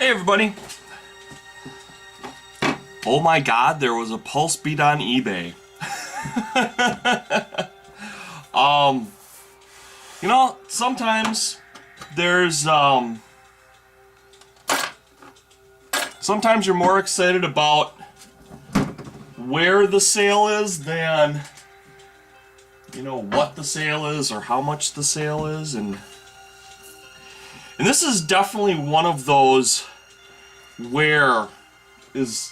Hey everybody! Oh my god, there was a pulse beat on eBay. Sometimes there's sometimes you're more excited about where the sale is than what the sale is or how much the sale is, and this is definitely one of those where gets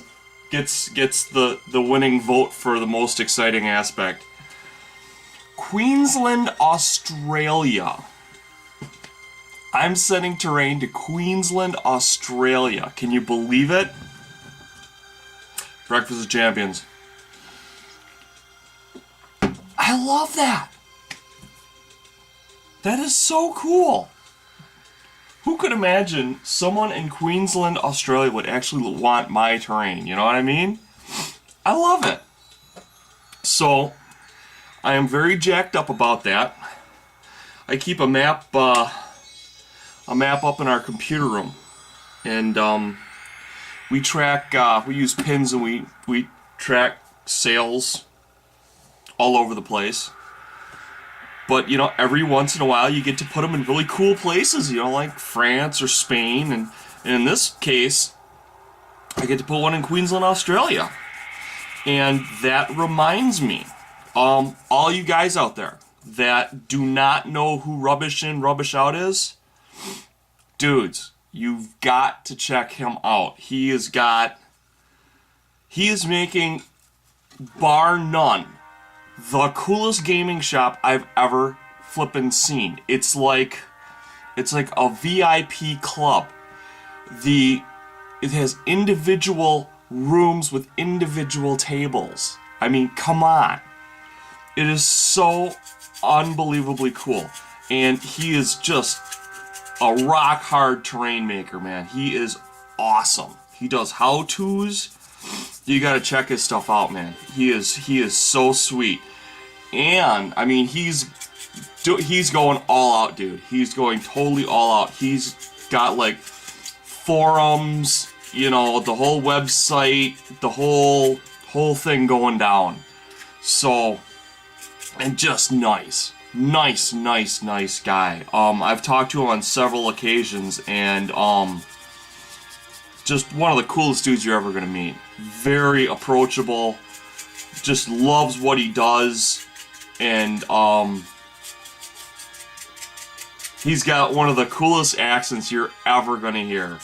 the winning vote for the most exciting aspect. Queensland, Australia. I'm sending terrain to Queensland, Australia. Can you believe it? Breakfast of Champions. I love that. That is so cool. Who could imagine someone in Queensland, Australia would actually want my terrain? You know what I mean? I love it. So, I am very jacked up about that. I keep a map up in our computer room, and we track. We use pins, and we track sales all over the place. But, every once in a while you get to put them in really cool places, like France or Spain. And in this case, I get to put one in Queensland, Australia. And that reminds me, all you guys out there that do not know who Rubbish In, Rubbish Out is, dudes, you've got to check him out. He is making, bar none, the coolest gaming shop I've ever flippin' seen. It's like a VIP club. It has individual rooms with individual tables. I mean, come on. It is so unbelievably cool. And he is just a rock hard terrain maker, man. He is awesome. He does how-tos. You gotta check his stuff out, man. He is so sweet. And I mean, he's going all out, dude. He's going totally all out. He's got like forums, the whole website, the whole thing going down. So, and just nice guy. I've talked to him on several occasions, and just one of the coolest dudes you're ever gonna meet. Very approachable, just loves what he does, and he's got one of the coolest accents you're ever gonna hear.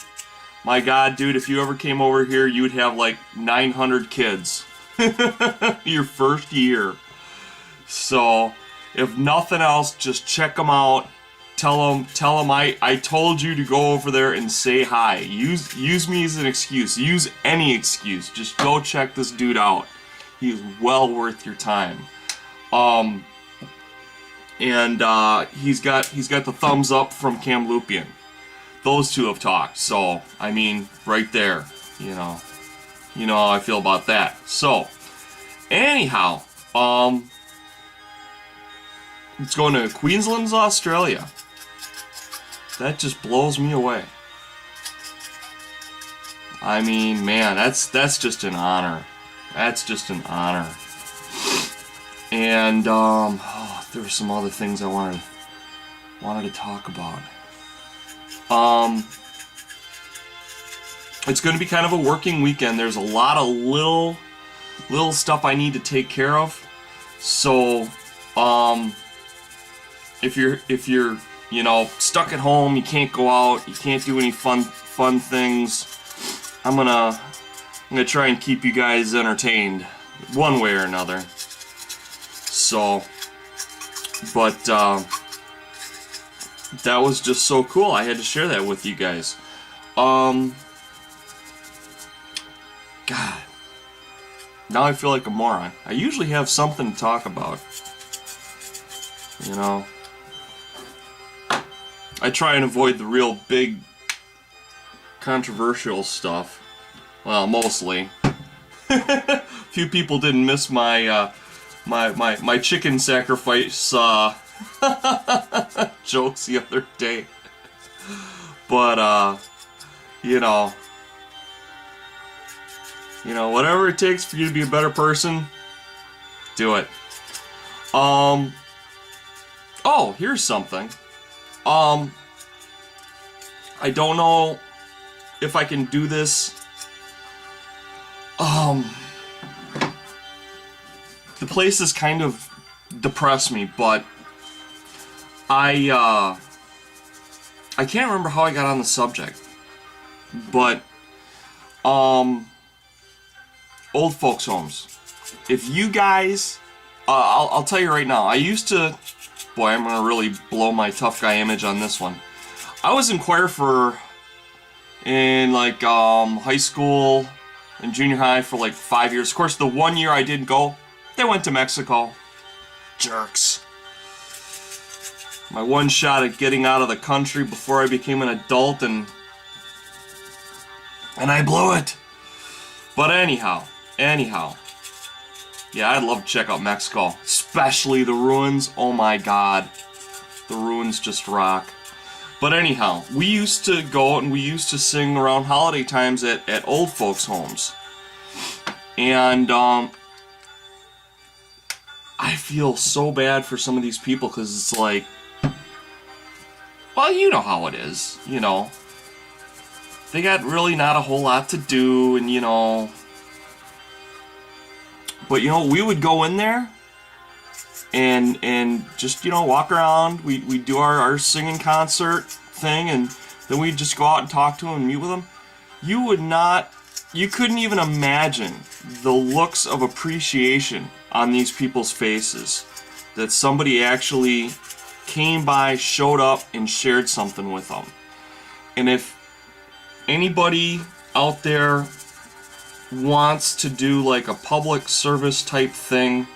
My god, dude, if you ever came over here, you'd have like 900 kids your first year. So, if nothing else, just check him out. Tell him I told you to go over there and say hi. Use me as an excuse. Use any excuse. Just go check this dude out. He is well worth your time. And he's got the thumbs up from Cam Lupian. Those two have talked. So, I mean, right there, you know how I feel about that. So, anyhow, it's going to Queensland, Australia. That just blows me away. I mean, man, that's just an honor. That's just an honor. And there were some other things I wanted to talk about. It's going to be kind of a working weekend. There's a lot of little stuff I need to take care of. So, if you're stuck at home, you can't go out, you can't do any fun things, I'm gonna try and keep you guys entertained one way or another. So, but that was just so cool. I had to share that with you guys. God, now I feel like a moron. I usually have something to talk about. I try and avoid the real big controversial stuff. Well, mostly. Few people didn't miss my my chicken sacrifice jokes the other day. But you know, whatever it takes for you to be a better person, do it. Oh, here's something. I don't know if I can do this. The place has kind of depressed me, but I can't remember how I got on the subject. But, old folks' homes. If you guys, I'll tell you right now, I used to, boy, I'm gonna really blow my tough guy image on this one. I was in choir in like, high school and junior high for like 5 years. Of course, the 1 year I didn't go, they went to Mexico. Jerks. My one shot at getting out of the country before I became an adult, and I blew it. But anyhow, yeah, I'd love to check out Mexico, especially the ruins. Oh my God, the ruins just rock. But anyhow, we used to go and we used to sing around holiday times at old folks' homes. And I feel so bad for some of these people, because it's like, well, you know how it is, you know. They got really not a whole lot to do, and you know. But you know, we would go in there and just, you know, walk around. We do our singing concert thing, and then we'd just go out and talk to them and meet with them. You couldn't even imagine the looks of appreciation on these people's faces that somebody actually came by, showed up, and shared something with them. And if anybody out there wants to do like a public service type thing,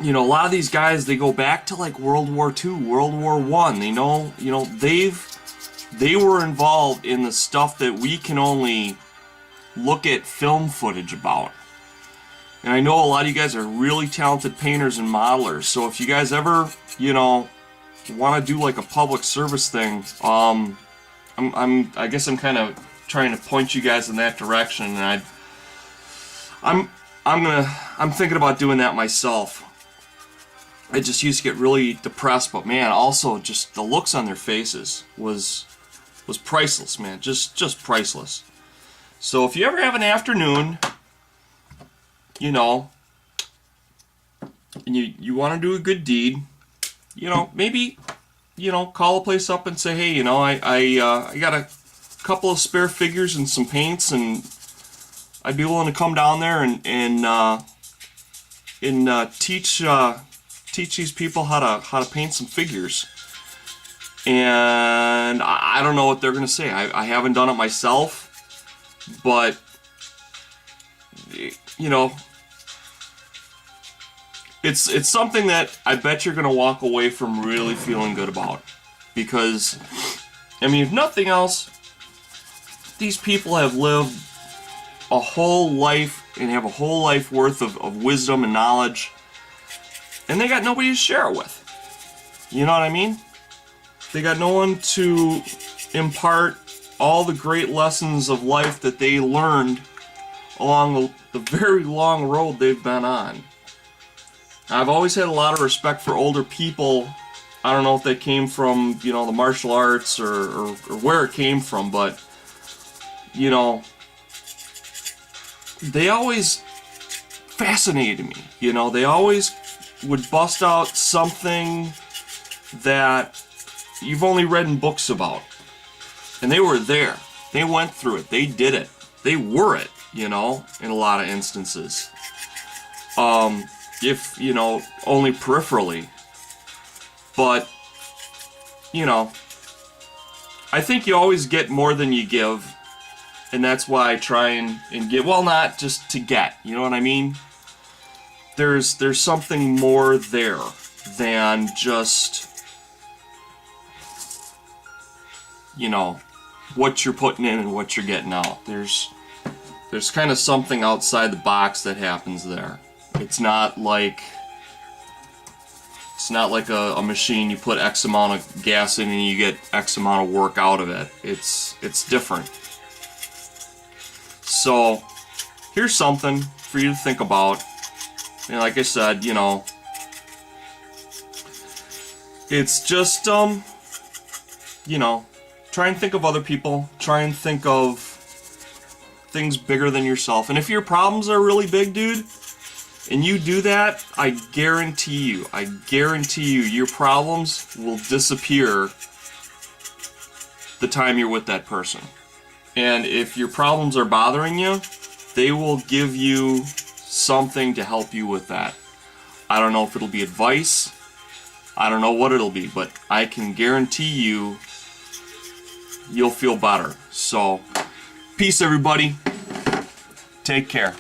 you know, a lot of these guys, they go back to like World War II, World War I. They were involved in the stuff that we can only look at film footage about. And I know a lot of you guys are really talented painters and modelers, so if you guys ever, you know, want to do like a public service thing, I guess I'm kind of trying to point you guys in that direction, and I'm thinking about doing that myself. I just used to get really depressed, but man, also just the looks on their faces was priceless, man. Just priceless. So if you ever have an afternoon, you know, and you want to do a good deed, you know, maybe, you know, call a place up and say, hey, you know, I got a couple of spare figures and some paints, and I'd be willing to come down there and teach these people how to paint some figures. And I don't know what they're gonna say. I haven't done it myself, but you know, it's something that I bet you're gonna walk away from really feeling good about. Because, I mean, if nothing else, these people have lived a whole life and have a whole life worth of wisdom and knowledge, and they got nobody to share it with. You know what I mean? They got no one to impart all the great lessons of life that they learned along the very long road they've been on. I've always had a lot of respect for older people. I don't know if they came from, you know, the martial arts or where it came from, but, you know, they always fascinated me. You know, they always would bust out something that you've only read in books about. And they were there. They went through it. They did it. They were it, you know, in a lot of instances. If, you know, only peripherally. But, you know, I think you always get more than you give. And that's why I try and give. Well, not just to get, you know what I mean? There's something more there than just, you know, what you're putting in and what you're getting out. There's kind of something outside the box that happens there. It's not like It's not like a machine you put X amount of gas in and you get X amount of work out of it. It's different. So here's something for you to think about. And like I said, you know, it's just, you know, try and think of other people. Try and think of things bigger than yourself. And if your problems are really big, dude, and you do that, I guarantee you, your problems will disappear the time you're with that person. And if your problems are bothering you, they will give you something to help you with that. I don't know if it'll be advice. I don't know what it'll be, but I can guarantee you, you'll feel better. So, peace everybody. Take care.